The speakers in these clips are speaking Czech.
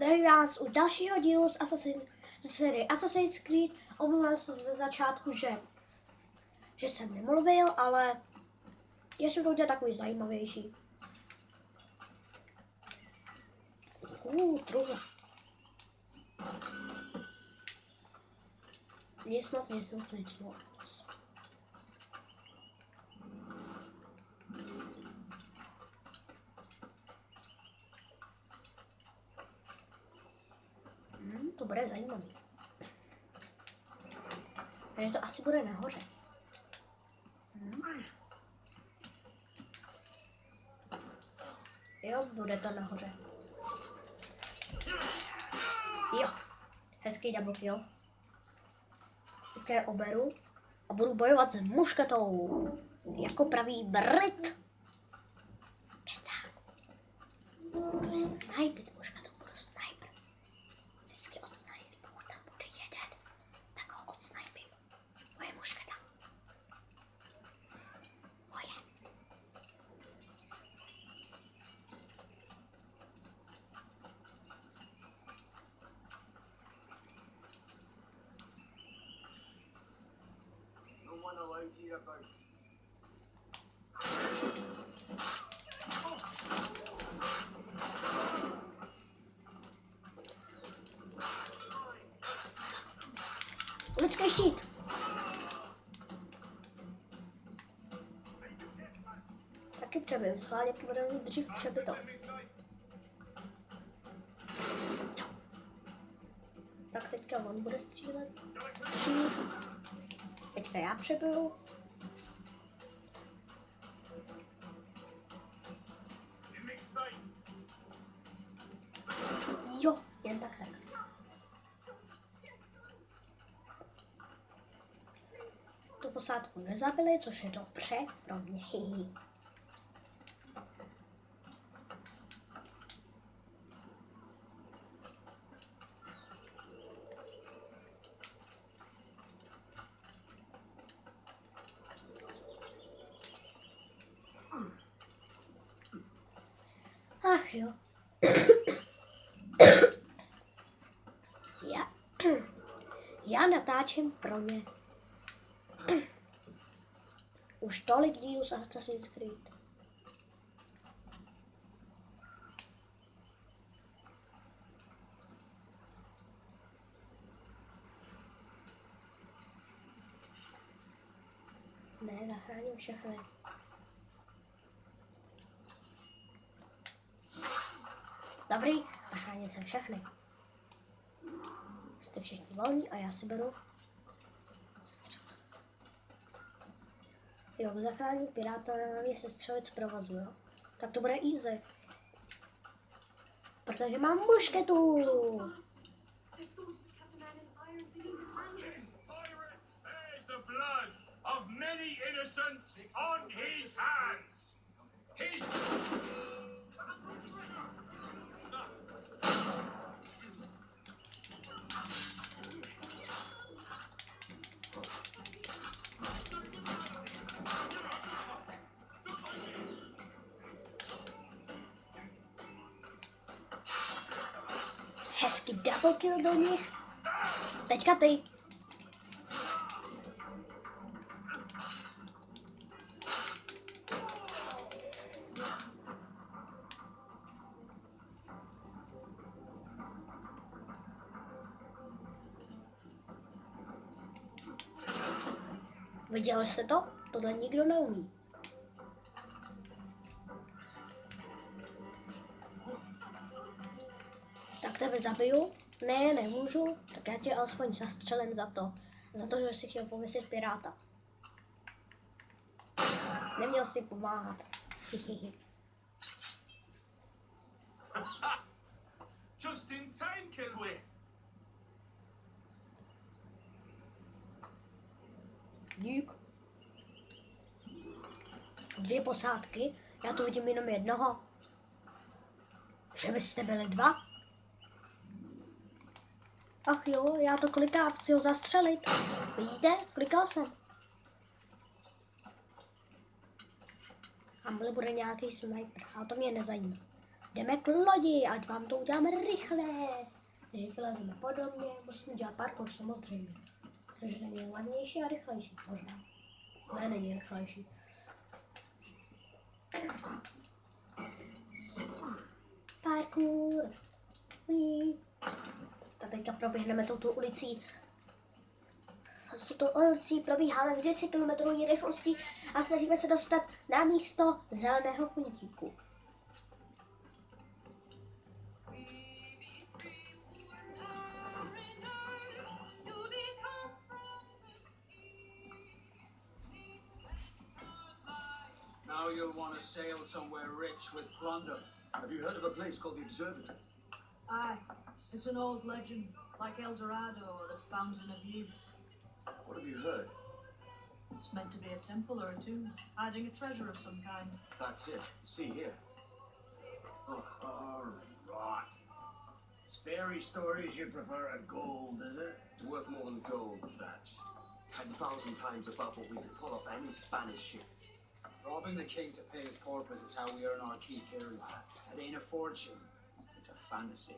Zdravím vás u dalšího dílu z série Assassin's Creed. Omlouvám se ze začátku, že jsem nemluvil, ale jestli to udělat takový zajímavější. Truhle. Nic moc. To bude zajímavý. Takže to asi bude nahoře. Jo, bude to nahoře. Jo, hezký double kill. Také oberu a budu bojovat s muškatou. Jako pravý Brit. Keca. Budu snajpit muškatou, budu snajper. Vždycky odsnajpím, pokud tam bude jeden, tak ho odsnajpím. Moje muškata. Moje. No one allowed here about. Lidský štít. Taky přebyl. Schválně budeme mít dřív přebyto. Tak teďka on bude střílet. 3. Teďka já přebylu. Jo, jen tak. Tu posádku nezabili, což je dobře pro mě. Ach jo. Já natáčím pro ně. Už tolik dílů z Assassin's Creed. Ne, zachráním všechny. Dobrý, zachránil jsem všechny. Jste všichni volní a já si beru střel. Jo, zachránit piráta je se střelit z provozu, jo? Tak to bude easy. Protože mám mušketu. Hezky double kill do nich. Teďka ty. Viděli jste to? Tohle nikdo neumí. Tak tebe zabiju? Ne, nemůžu. Tak já tě alespoň zastřelím za to, že jsi chtěl pověsit piráta. Neměl si pomáhat. Just in time, Kilway. Dík. 2 posádky? Já tu vidím jenom jednoho. Že byste byli 2? Ach jo, já to klikám, chci ho zastřelit. Vidíte? Klikal jsem. Tamhle bude nějaký sniper, ale to mě nezajímá. jdeme k lodi, ať vám to uděláme rychle. Takže vylezeme podobně, musím dělat parkour samozřejmě. Protože to je levnější a rychlejší, možná. Ne, není rychlejší. Parkour. Tak teďka proběhneme touto ulicí. S touto ulicí probíháme v 10 km rychlosti a snažíme se dostat na místo zeleného puntíku. Now you'll want to sail somewhere rich with plunder. Have you heard of a place called the Observatory? Aye, it's an old legend, like El Dorado or the Fountain of Youth. What have you heard? It's meant to be a temple or a tomb, hiding a treasure of some kind. That's it. See here. Oh, rot. It's fairy stories you prefer to gold, is it? It's worth more than gold, Thatch. 10,000 times above what we could pull off any Spanish ship. Robbing the king to pay his corpus is how we earn our keep here, lad. It ain't a fortune. It's a fantasy.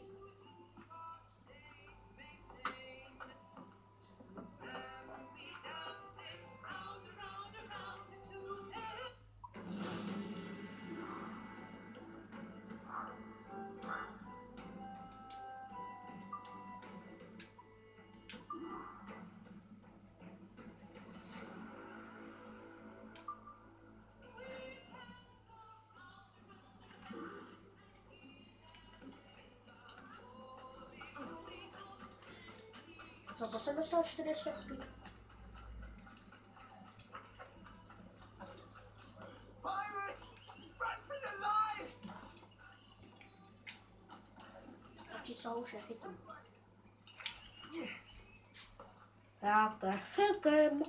Za to jsem dostal 4 světky. Pirate! Run for your life! Či co už je chytím. Já to chytím.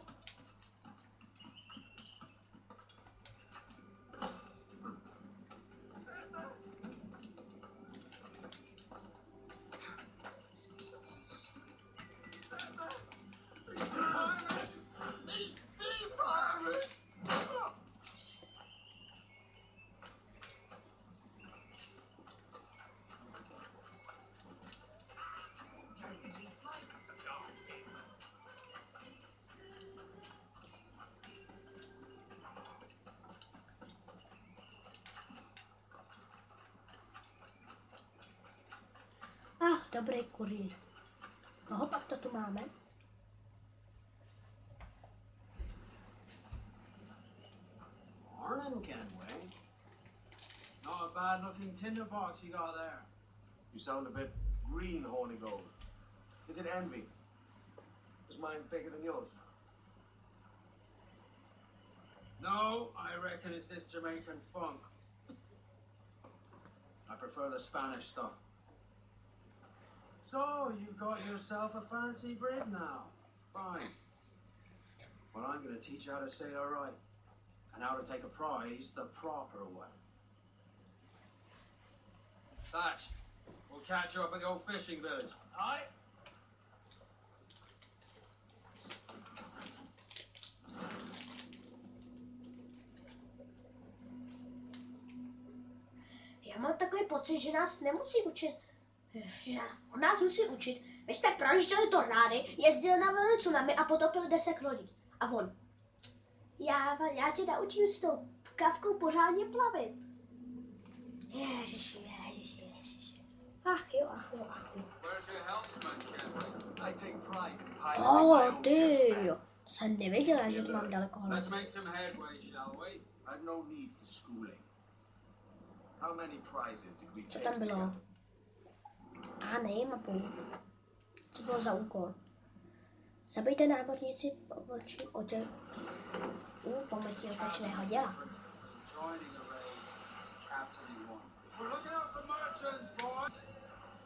Ach, dobrý kurýr. Koho pak to tu máme? Morning, Kenway. Not a bad looking tinderbox you got there. You sound a bit green, Horny Gold. Is it envy? Is mine bigger than yours? No, I reckon it's this Jamaican funk. I prefer the Spanish stuff. So, you've got yourself a fancy brig now. Fine. Well, I'm going to teach you how to sail right. And how to take a prize the proper way. Thatch, we'll catch you up at the old fishing village. Aye. Já mám takový pocit, že nás nemusí učit. Že on nás musí učit. My jsme projížděli tornády, jezdili na vlny tsunami a potopili 10 lodí. A on. Já tě naučím s tou kavkou pořádně plavit. Ježiši. Ach jo. Where's your helmsman, Kenway? I take pride in piloting my own Ty ship. jo. Jsem nevěděla, že to mám daleko Let's hledat. make some headway, shall we? I've no need for schooling. How many prizes did we Co take tam bylo? together? Nevím a půl. Co bylo za úkol? Zabijte námořníci oči otěl. Pomocí otečného děla. Joining a raid, captaining one. We're looking out for merchants, boys.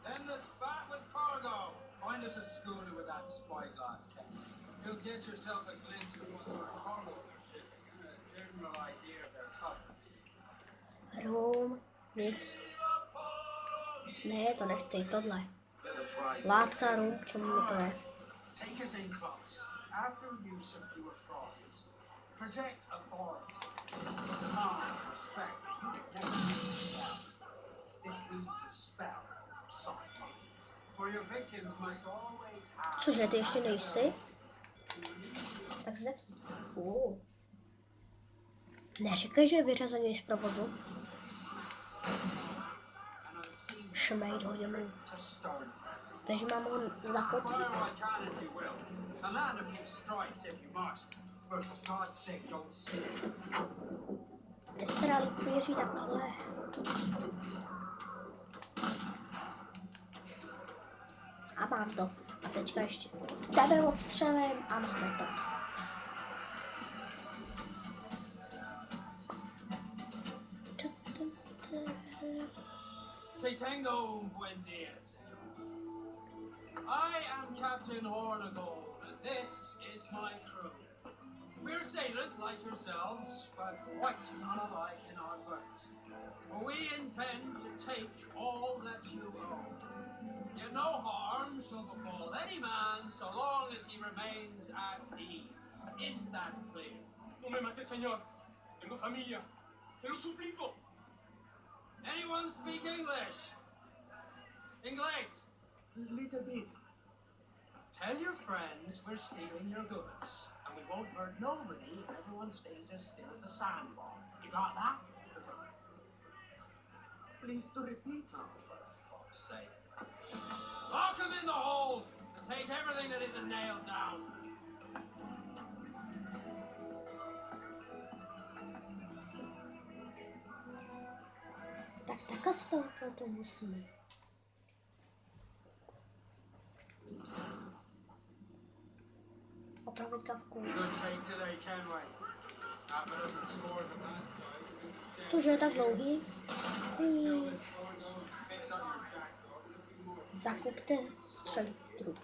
Them that's fat with cargo. Find us a schooner with that spyglass, Ken. You'll get yourself a glimpse of what sort of cargo they're shipping and a general idea of their cover. Rum, nic. Ne, to nechci, tohle. There's a prize. Látka, rum, k čemu mi to je? Take us in close. After you subdue a prize, project authority. Calm, respect. Never yourself. This leaves a spell for soft minds. For your victims must always have... Cože, ty ještě nejsi? Tak zde. Neříkej, že je vyřazený z provozu. an unseen Šmejd ho dělou. to stone. Takže mám ho zakopit. Fire I can as you will. A land a few strikes if you must. But for God's sake, don't sin. Nestrálí pěří takhle. A mám to. A teďka ještě tebe odstřelím a máme to. Que tengo un buen día, señor. I am Captain Hornigold, and this is my crew. We're sailors like yourselves, but quite unlike in our works. For we intend to take all that you own. Yet no harm shall befall any man so long as he remains at ease. Is that clear? No me mate, señor. Tengo familia. Se lo suplico. Anyone speak English? English? Little bit. Tell your friends we're stealing your goods, and we won't hurt nobody if everyone stays as still as a sandbar. You got that? Please to repeat. Oh, for fuck's sake. Lock them in the hold and take everything that isn't nailed down. Tak asi to musíme. Opravit kavku. Good trade today, can we? Half a dozen scores of that size. We'll be set. Cože je tak dlouhý? Fix on your jack, dog. Nothing more. Zakupte střelbu.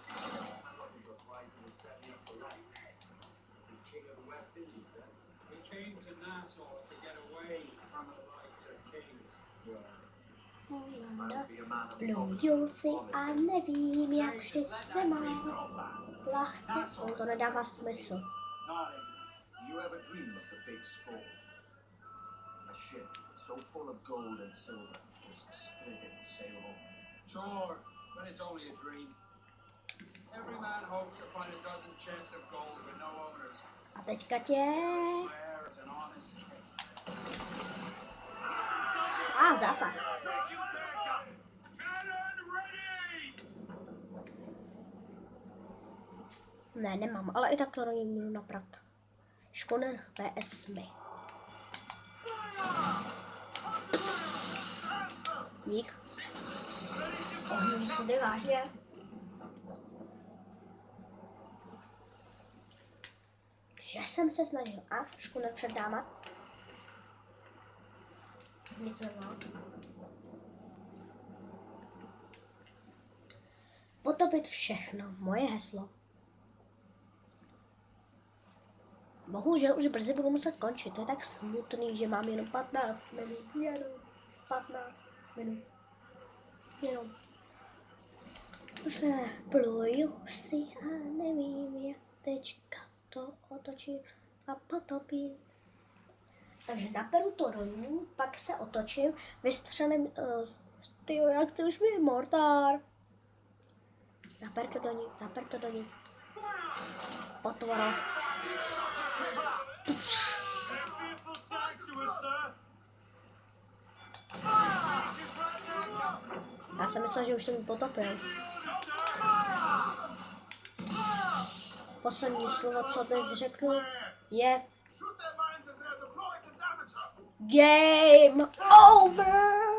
We came to Nassau to get away from the likes of kings. Pluju si a nevím, jak vždy nemám lahty. To nedává smysl. Nodding. You ever dream of the big score? A ship so full of gold and silver, just split it and sail home. Sure, but it's only a dream. Every man hopes to find a dozen chests of gold with no owners. A teďka tě... Rare as an honest king. A zásah. Ne, nemám, ale i tak to můžu naprat. Škoner PS mi. Dík. Ohňový sudy, vážně. Že jsem se snažil. A škoner před dáma. Nic nebylo. Potopit všechno. Moje heslo. Bohužel už brzy budu muset končit. To je tak smutný, že mám jenom 15 minut. Jenom 15 minut. Jenom. Že pluju si a nevím, jak teďka to otočím a potopím. Takže naperu to dolů, pak se otočím, vystřelím, tyjo, jak to už mi mortár. Naper to do ní. Potvora. Já jsem myslel, že už jsem ji potopil. Poslední slovo, co dnes řeknu, je Game over!